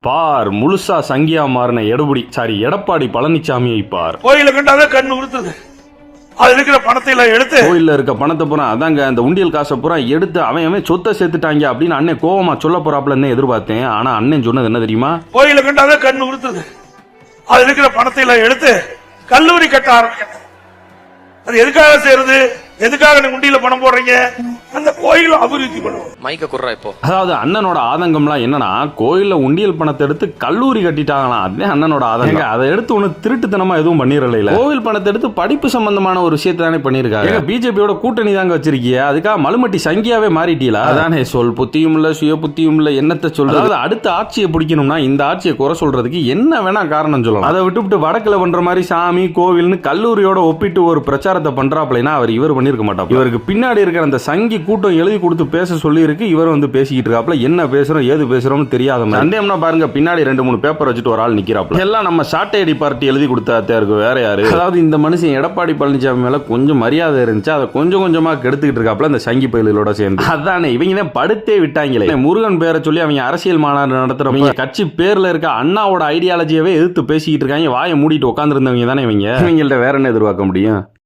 பார் முழுசா சங்கியா மாறின எடப்பாடி பழனிசாமியை பார். கோயில கண்டாதான் கண்ணு உறுத்துது. அது இருக்கிற பணத்தை எல்லாம் எடுத்து கோயில்ல இருக்க பணத்தை பூரா அதாங்க அந்த உண்டியல் காசை பூரா எடுத்து அவன் சொத்தை சேர்த்துட்டாங்க அப்படின்னு அண்ணன் கோவமா சொல்ல போறாப்ல எதிர்பார்த்தேன். ஆனா அண்ணன் சொன்னது என்ன தெரியுமா? கோயில கண்டாதான் கண்ணு உறுத்துது. அது இருக்கிற பணத்தை எல்லாம் எடுத்து கல்லூரி கட்ட ஆரம்பிக்கணும். அது எதுக்காக செய்யறது? எதுக்காக நீங்க உண்டியில பணம் போடுறீங்க? அந்த கோயில அபிவிருத்தி பண்ணுவோம். மைக்க குர்றா இப்போ. அதாவது அண்ணனோட ஆதங்கம்லாம் என்னன்னா, கோயில்ல உண்டியல் பணத்தை எடுத்து கல்லூரி கட்டிட்டாங்களாம். அதுதான் அண்ணனோட ஆதங்கம். அதை எடுத்து ஒண்ணு திருட்டுத்தனமா எதுவும் பண்ணிடல. கோவில் பணத்தை எடுத்து படிப்பு சம்பந்தமான ஒரு விஷயத்தை தானே பண்ணிருக்காங்க. பிஜேபியோட கூட்டணி தாங்க வச்சிருக்கீங்க. அதுக்காக மலுமட்டி சங்கியாவே மாறிட்டீங்களா? அதானே சொல் புத்தியும் இல்ல சுய புத்தியும் இல்ல என்னத்தை சொல்றது. அதாவது அடுத்த ஆட்சியை பிடிக்கணும்னா இந்த ஆட்சியை குறை சொல்றதுக்கு என்ன வேணா காரணம் சொல்லலாம். அதை விட்டு வடக்குல பண்ற மாதிரி சாமி கோவில்னு கல்லூரியோட ஒப்பிட்டு ஒரு பிரச்சாரத்தை பண்றாப்லைனா இவர் பண்ணிருக்க மாட்டார். இவருக்கு பின்னாடி இருக்கிற அந்த சங்கி கூட்டம் எழுதி கொடுத்து பேச சொல்லி இருக்கு. இவர் பேசிக்கிட்டு இருக்காப்ல. என்ன பேசுறோம் ஏது பேசுறோம்னு தெரியாத சந்தேகம்னா பாருங்க, பின்னாடி 2-3 பேப்பர் வச்சுட்டு ஒரு ஆள் நிக்கிறாப்ல. எல்லாம் நம்ம சாட்டையடி பார்ட்டி எழுதி கொடுத்தா இருக்கு, வேற யாரு? அதாவது இந்த மனுஷன் எடப்பாடி பழனிசாமி மேல கொஞ்சம் மரியாதை இருந்துச்சு, அதை கொஞ்சம் கொஞ்சமா கெடுத்துக்கிட்டு இருக்காப்ல இந்த சங்கி பயிலோட சேர்ந்து. அதானே இவங்க தான் படுத்தே விட்டாங்களே. முருகன் பேரை சொல்லி அவங்க அரசியல் மாநாடு நடத்துறவங்க கட்சி பேர்ல இருக்க அண்ணாவோட ஐடியாலஜியவே எதிர்த்து பேசிக்கிட்டு இருக்காங்க. வாயை மூடிட்டு உட்கார்ந்து இருந்தவங்க தானே இவங்கள்ட்ட வேற என்ன எதிர்பார்க்க முடியும்?